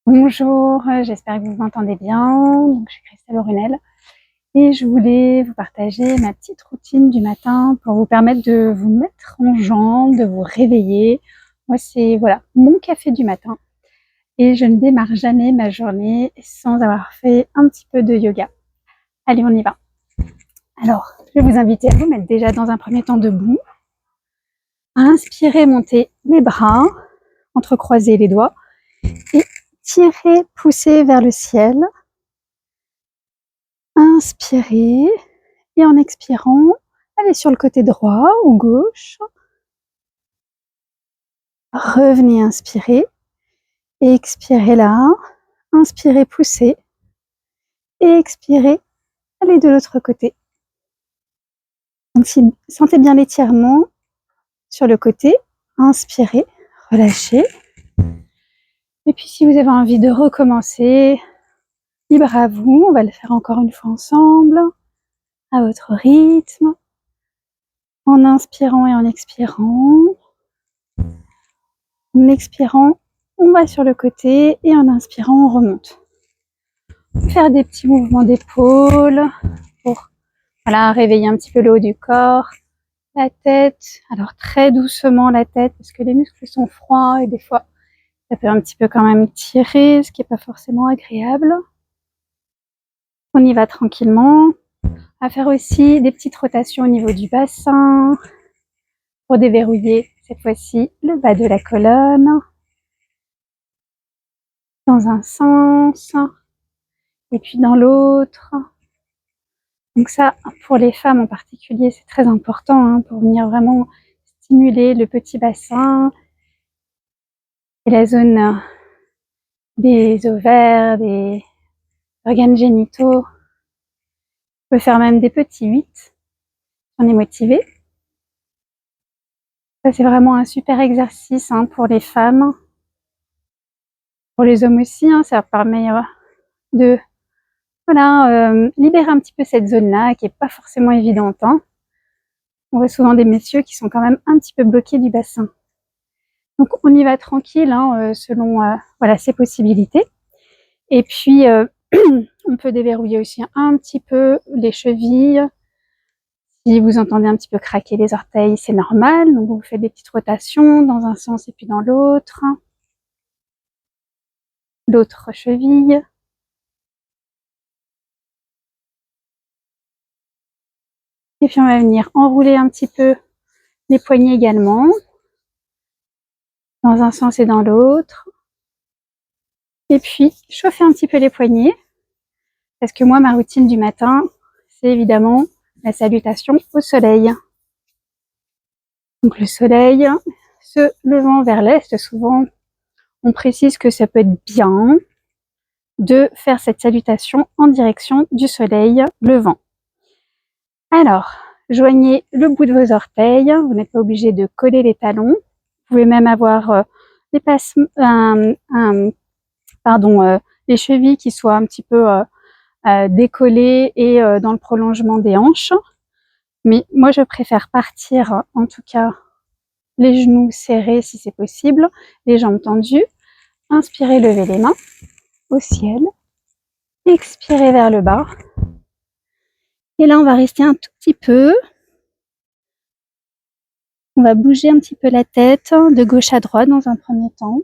Bonjour, j'espère que vous m'entendez bien. Donc, je suis Christelle Orunel et je voulais vous partager ma petite routine du matin pour vous permettre de vous mettre en jambe, de vous réveiller. Moi, c'est voilà mon café du matin et je ne démarre jamais ma journée sans avoir fait un petit peu de yoga. Allez, on y va. Alors, je vais vous inviter à vous mettre déjà dans un premier temps debout, à inspirer, monter les bras, entrecroiser les doigts et tirer, pousser vers le ciel. Inspirez et en expirant, allez sur le côté droit ou gauche. Revenez inspirer et expirez là. Inspirez, poussez et expirez, allez de l'autre côté. Donc si sentez bien l'étirement sur le côté, inspirez, relâchez. Et puis si vous avez envie de recommencer, libre à vous, on va le faire encore une fois ensemble, à votre rythme, en inspirant et en expirant. En expirant, on va sur le côté et en inspirant, on remonte. Faire des petits mouvements d'épaule pour réveiller un petit peu le haut du corps, la tête. Alors très doucement la tête parce que les muscles sont froids et des fois ça peut un petit peu quand même tirer, ce qui n'est pas forcément agréable. On y va tranquillement. On va faire aussi des petites rotations au niveau du bassin pour déverrouiller cette fois-ci le bas de la colonne dans un sens et puis dans l'autre. Donc ça, pour les femmes en particulier, c'est très important pour venir vraiment stimuler le petit bassin et la zone des ovaires, des organes génitaux. On peut faire même des petits 8 on est motivé. Ça, c'est vraiment un super exercice pour les femmes. Pour les hommes aussi, ça leur permet de libérer un petit peu cette zone-là qui n'est pas forcément évidente. On voit souvent des messieurs qui sont quand même un petit peu bloqués du bassin. Donc on y va tranquille selon ses possibilités. Et puis on peut déverrouiller aussi un petit peu les chevilles. Si vous entendez un petit peu craquer les orteils, c'est normal. Donc vous faites des petites rotations dans un sens et puis dans l'autre. L'autre cheville. Et puis on va venir enrouler un petit peu les poignets également, dans un sens et dans l'autre. Et puis chauffer un petit peu les poignets, parce que moi ma routine du matin, c'est évidemment la salutation au soleil. Donc le soleil se levant vers l'est, souvent on précise que ça peut être bien de faire cette salutation en direction du soleil levant. Alors, joignez le bout de vos orteils, vous n'êtes pas obligé de coller les talons, vous pouvez même avoir les chevilles qui soient un petit peu décollées et dans le prolongement des hanches. Mais moi, je préfère partir, en tout cas, les genoux serrés si c'est possible, les jambes tendues. Inspirez, levez les mains au ciel. Expirez vers le bas. Et là, on va rester un tout petit peu. On va bouger un petit peu la tête de gauche à droite dans un premier temps.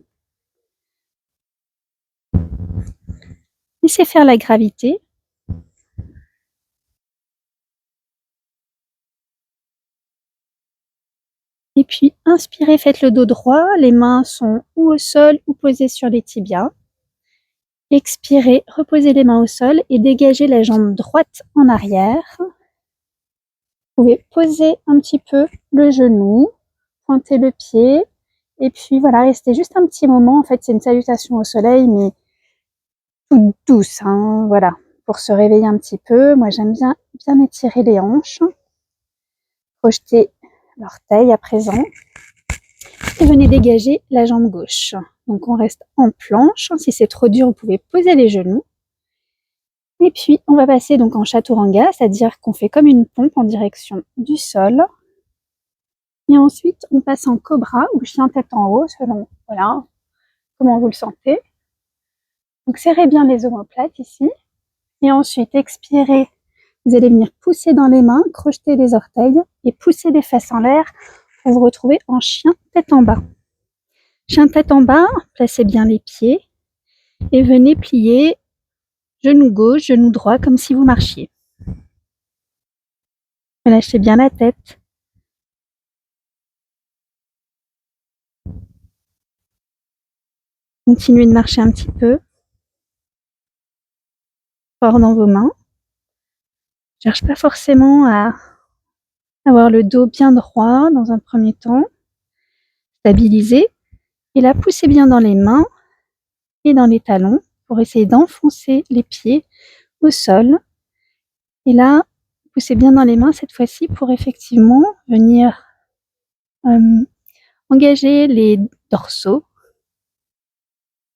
Laissez faire la gravité. Et puis, inspirez, faites le dos droit. Les mains sont ou au sol ou posées sur les tibias. Expirez, reposez les mains au sol et dégagez la jambe droite en arrière. Vous pouvez poser un petit peu le genou, pointer le pied et puis voilà, restez juste un petit moment. En fait, c'est une salutation au soleil, mais toute douce, voilà, pour se réveiller un petit peu. Moi, j'aime bien étirer les hanches. Projetez l'orteil à présent et venez dégager la jambe gauche. Donc, on reste en planche. Si c'est trop dur, vous pouvez poser les genoux. Et puis, on va passer donc en chaturanga, c'est-à-dire qu'on fait comme une pompe en direction du sol. Et ensuite, on passe en cobra ou chien tête en haut, selon comment vous le sentez. Et puis, on va venir dégager la jambe gauche. Donc, on reste en planche. Si c'est trop dur, vous pouvez poser les genoux. Et puis, on va passer donc en chaturanga, c'est-à-dire qu'on fait comme une pompe en direction du sol. Et ensuite, on passe en cobra ou chien tête en haut, selon comment vous le sentez. Donc serrez bien les omoplates ici. Et ensuite, expirez. Vous allez venir pousser dans les mains, crocheter les orteils et pousser les fesses en l'air pour vous retrouver en chien tête en bas. Chien tête en bas, placez bien les pieds et venez plier genou gauche, genou droit comme si vous marchiez. Relâchez bien la tête. Continuez de marcher un petit peu. Fort dans vos mains. Cherche pas forcément à avoir le dos bien droit dans un premier temps. Stabilisez. Et là, poussez bien dans les mains et dans les talons pour essayer d'enfoncer les pieds au sol. Et là, poussez bien dans les mains cette fois-ci pour effectivement venir engager les dorsaux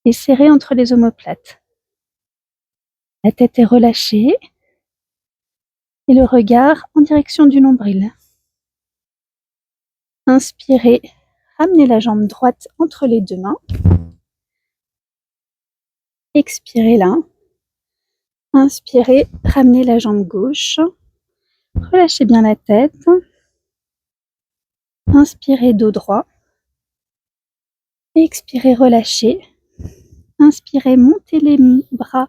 et serrer entre les omoplates. La tête est relâchée et le regard en direction du nombril. Inspirez, ramenez la jambe droite entre les deux mains. Expirez là. Inspirez, ramenez la jambe gauche. Relâchez bien la tête. Inspirez, dos droit. Expirez, relâchez. Inspirez, montez les bras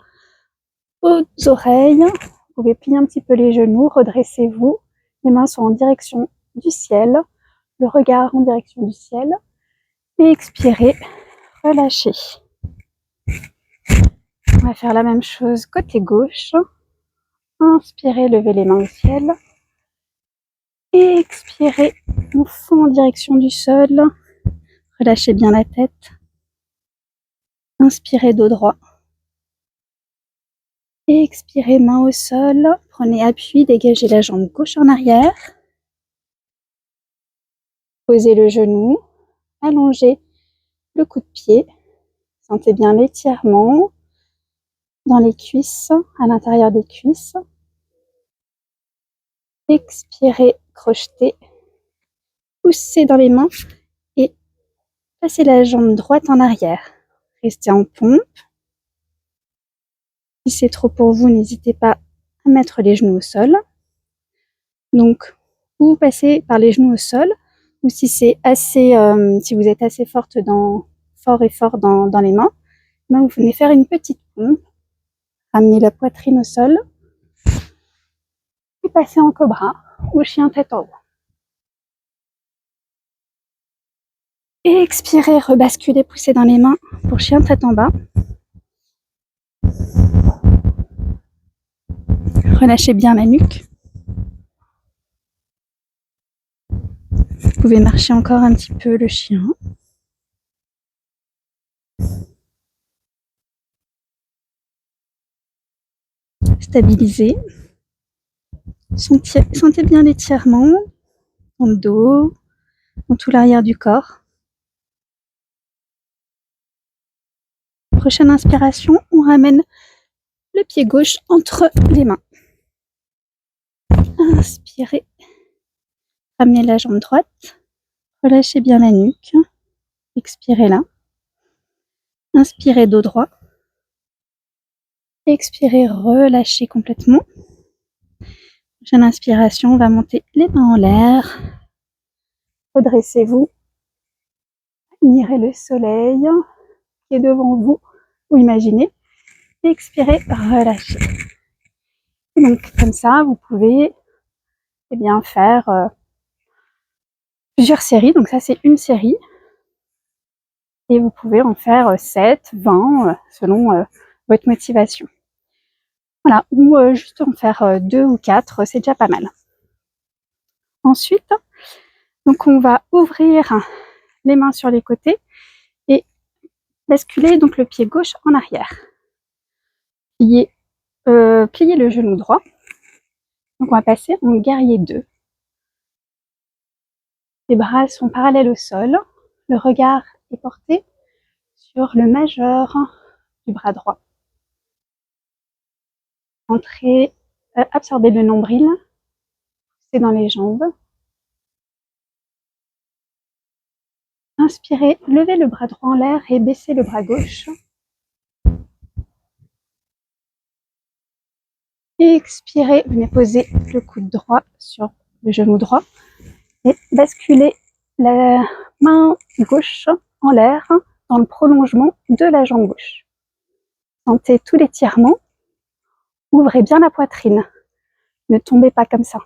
aux oreilles. Vous pouvez plier un petit peu les genoux, redressez-vous. Les mains sont en direction du ciel. Le regard en direction du ciel. Et expirez, relâchez. On va faire la même chose côté gauche. Inspirez, levez les mains au ciel. Et expirez, on fond en direction du sol. Relâchez bien la tête. Inspirez, dos droit. Et expirez, main au sol. Prenez appui, dégagez la jambe gauche en arrière. Posez le genou. Allongez le coup de pied. Sentez bien l'étirement dans les cuisses, à l'intérieur des cuisses. Expirez, crochetez. Poussez dans les mains et passez la jambe droite en arrière. Restez en pompe. Si c'est trop pour vous, n'hésitez pas à mettre les genoux au sol. Donc, vous passez par les genoux au sol, ou si c'est assez, si vous êtes assez fort dans les mains, vous venez faire une petite pompe, ramenez la poitrine au sol, et passez en cobra ou chien tête en haut. Et expirez, rebasculez, poussez dans les mains pour chien tête en bas. Relâchez bien la nuque. Vous pouvez marcher encore un petit peu le chien. Stabilisez. Sentez bien l'étirement dans le dos, dans tout l'arrière du corps. Prochaine inspiration, on ramène le pied gauche entre les mains. Inspirez. Ramenez la jambe droite. Relâchez bien la nuque. Expirez là. Inspirez, dos droit. Expirez, relâchez complètement. Prochaine inspiration, on va monter les mains en l'air. Redressez-vous. Admirez le soleil qui est devant vous, ou imaginez. Expirez, relâchez. Et donc comme ça, vous pouvez faire plusieurs séries. Donc ça, c'est une série. Et vous pouvez en faire 7, 20, selon votre motivation. Voilà, ou juste en faire 2 ou 4, c'est déjà pas mal. Ensuite, donc on va ouvrir les mains sur les côtés et basculer donc le pied gauche en arrière. Plier le genou droit. Donc on va passer en guerrier 2. Les bras sont parallèles au sol. Le regard est porté sur le majeur du bras droit. Entrez, absorbez le nombril, poussez dans les jambes. Inspirez, levez le bras droit en l'air et baissez le bras gauche. Expirez, venez poser le coude droit sur le genou droit et basculez la main gauche en l'air dans le prolongement de la jambe gauche. Sentez tout l'étirement. Ouvrez bien la poitrine. Ne tombez pas comme ça.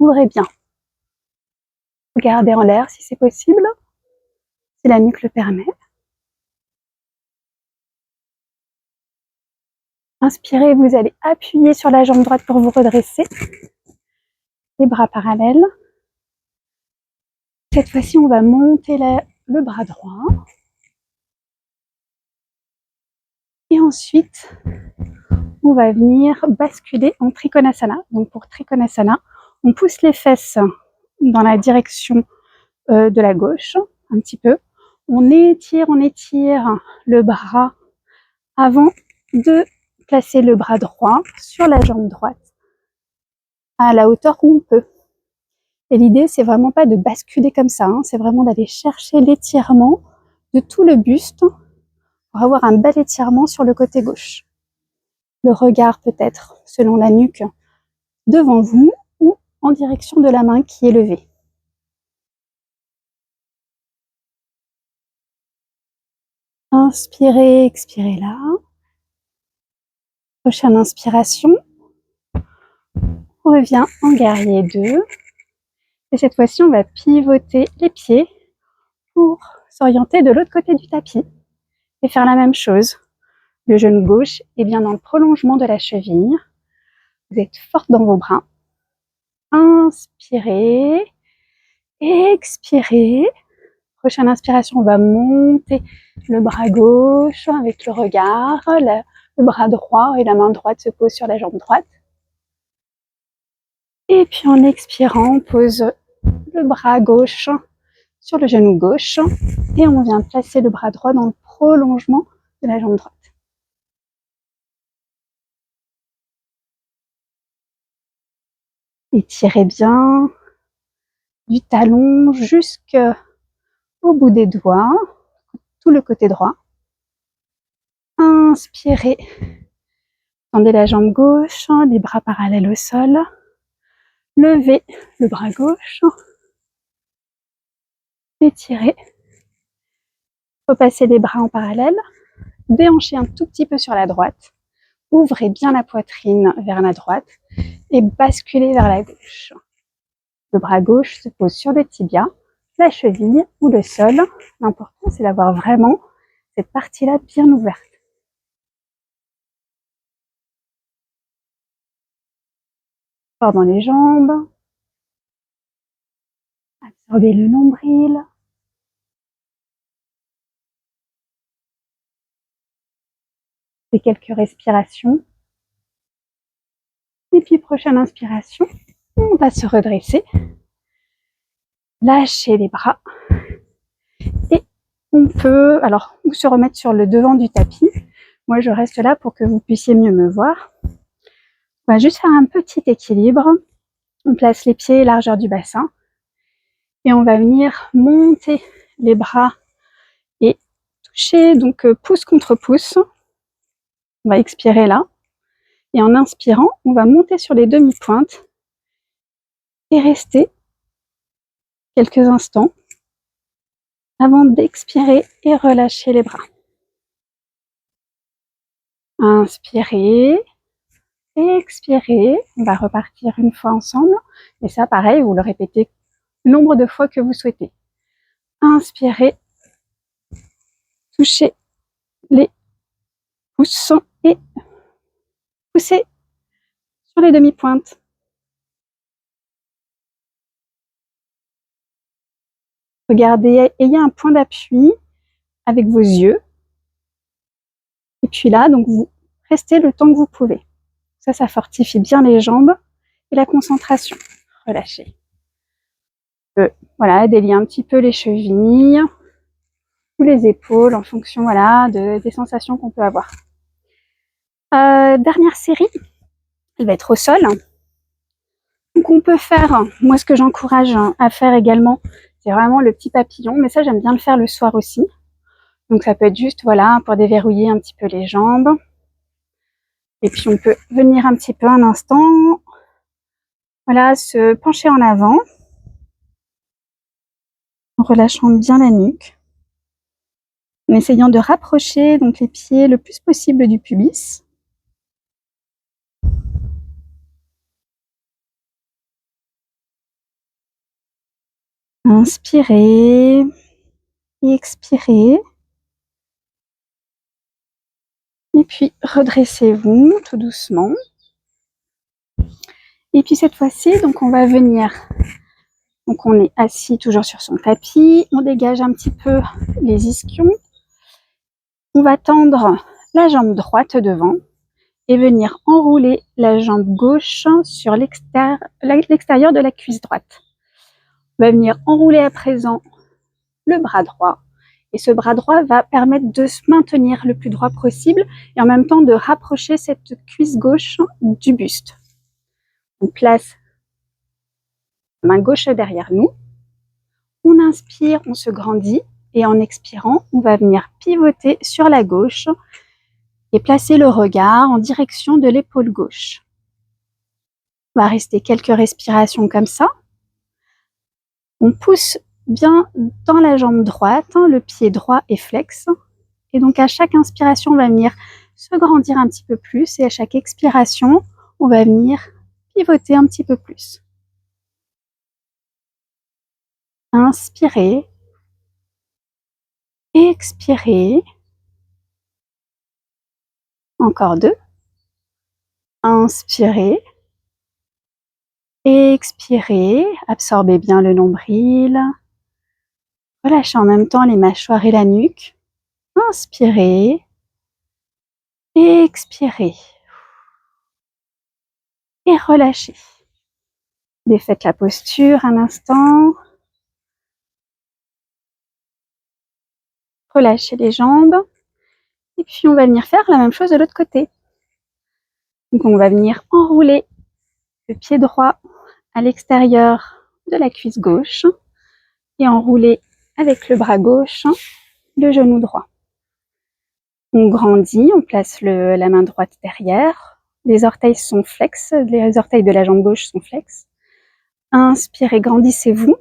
Ouvrez bien. Regardez en l'air si c'est possible, si la nuque le permet. Inspirez, vous allez appuyer sur la jambe droite pour vous redresser. Les bras parallèles. Cette fois-ci, on va monter le bras droit. Et ensuite, on va venir basculer en Trikonasana. Donc pour Trikonasana, on pousse les fesses dans la direction de la gauche, un petit peu. On étire le bras avant de placer le bras droit sur la jambe droite à la hauteur où on peut. Et l'idée, c'est vraiment pas de basculer comme ça, hein, c'est vraiment d'aller chercher l'étirement de tout le buste pour avoir un bel étirement sur le côté gauche. Le regard peut-être, selon la nuque, devant vous ou en direction de la main qui est levée. Inspirez, expirez là. Prochaine inspiration. On revient en guerrier 2. Et cette fois-ci, on va pivoter les pieds pour s'orienter de l'autre côté du tapis et faire la même chose. Le genou gauche est bien dans le prolongement de la cheville. Vous êtes forte dans vos bras. Inspirez, expirez. Prochaine inspiration, on va monter le bras gauche avec le regard. Le bras droit et la main droite se pose sur la jambe droite. Et puis en expirant, on pose le bras gauche sur le genou gauche et on vient placer le bras droit dans le prolongement de la jambe droite. Étirez bien du talon jusqu'au bout des doigts, tout le côté droit. Inspirez, tendez la jambe gauche, les bras parallèles au sol. Levez le bras gauche, étirez, repassez les bras en parallèle, déhanchez un tout petit peu sur la droite, ouvrez bien la poitrine vers la droite et basculez vers la gauche. Le bras gauche se pose sur le tibia, la cheville ou le sol. L'important, c'est d'avoir vraiment cette partie-là bien ouverte. Fort dans les jambes. Absorbez le nombril. Et quelques respirations. Et puis, prochaine inspiration, on va se redresser. Lâchez les bras. Et on peut, alors, ou se remettre sur le devant du tapis. Moi, je reste là pour que vous puissiez mieux me voir. On va juste faire un petit équilibre. On place les pieds largeur du bassin. Et on va venir monter les bras et toucher, donc pouce contre pouce. On va expirer là. Et en inspirant, on va monter sur les demi-pointes et rester quelques instants avant d'expirer et relâcher les bras. Inspirez, expirez. On va repartir une fois ensemble. Et ça, pareil, vous le répétez le nombre de fois que vous souhaitez. Inspirez, touchez les pouces et poussez sur les demi-pointes. Regardez, ayez un point d'appui avec vos yeux. Et puis là, donc vous restez le temps que vous pouvez. Ça fortifie bien les jambes et la concentration. Relâchez. Voilà, déliez un petit peu les chevilles ou les épaules en fonction des sensations qu'on peut avoir. Dernière série, elle va être au sol. Donc on peut faire, moi ce que j'encourage à faire également, c'est vraiment le petit papillon, mais ça j'aime bien le faire le soir aussi. Donc ça peut être juste pour déverrouiller un petit peu les jambes. Et puis on peut venir un petit peu un instant, voilà, se pencher en avant, en relâchant bien la nuque, en essayant de rapprocher donc les pieds le plus possible du pubis. Inspirez et expirez. Et puis redressez-vous tout doucement. Et puis cette fois-ci, donc on va venir, donc on est assis toujours sur son tapis, on dégage un petit peu les ischions. On va tendre la jambe droite devant et venir enrouler la jambe gauche sur l'extérieur de la cuisse droite. On va venir enrouler à présent le bras droit. Et ce bras droit va permettre de se maintenir le plus droit possible et en même temps de rapprocher cette cuisse gauche du buste. On place la main gauche derrière nous. On inspire, on se grandit et en expirant, on va venir pivoter sur la gauche et placer le regard en direction de l'épaule gauche. On va rester quelques respirations comme ça. On pousse bien dans la jambe droite, le pied droit est flex. Et donc à chaque inspiration, on va venir se grandir un petit peu plus et à chaque expiration, on va venir pivoter un petit peu plus. Inspirez, expirez. Encore 2. Inspirez, expirez, absorbez bien le nombril. Relâchez en même temps les mâchoires et la nuque. Inspirez, expirez et relâchez. Défaites la posture un instant. Relâchez les jambes. Et puis on va venir faire la même chose de l'autre côté. Donc on va venir enrouler le pied droit à l'extérieur de la cuisse gauche et enrouler avec le bras gauche le genou droit. On grandit, on place la main droite derrière, les orteils sont flex, les orteils de la jambe gauche sont flex. Inspirez, grandissez-vous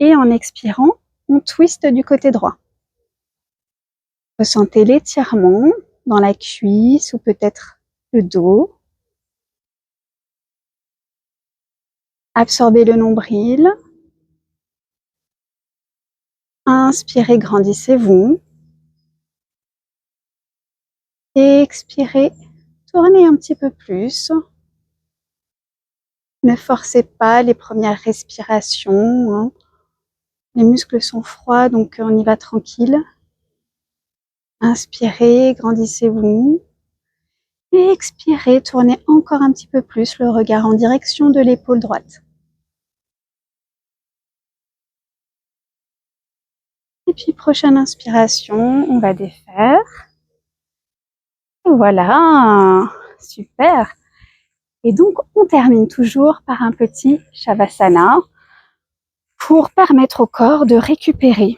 et en expirant, on twiste du côté droit. Ressentez l'étirement dans la cuisse ou peut-être le dos. Absorbez le nombril. Inspirez, grandissez-vous. Expirez, tournez un petit peu plus. Ne forcez pas les premières respirations. Les muscles sont froids, donc on y va tranquille. Inspirez, grandissez-vous. Et expirez, tournez encore un petit peu plus le regard en direction de l'épaule droite. Et puis prochaine inspiration, on va défaire. Et voilà, super. Et donc on termine toujours par un petit Shavasana pour permettre au corps de récupérer.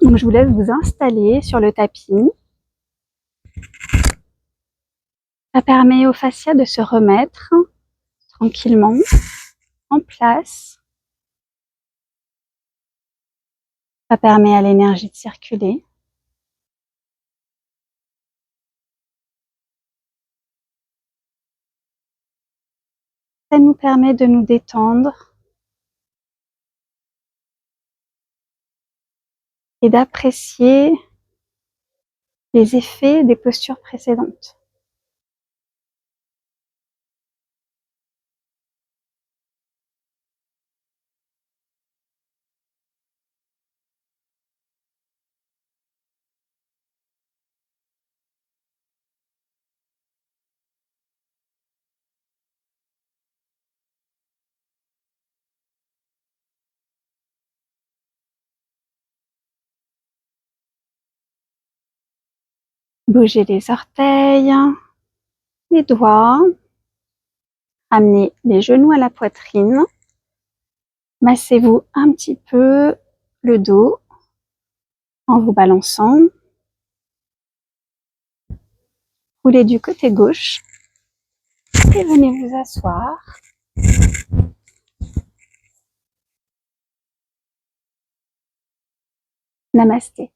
Donc je vous laisse vous installer sur le tapis. Ça permet au fascia de se remettre tranquillement en place. Ça permet à l'énergie de circuler. Ça nous permet de nous détendre et d'apprécier les effets des postures précédentes. Bougez les orteils, les doigts, amenez les genoux à la poitrine, massez-vous un petit peu le dos en vous balançant. Roulez du côté gauche et venez vous asseoir. Namasté.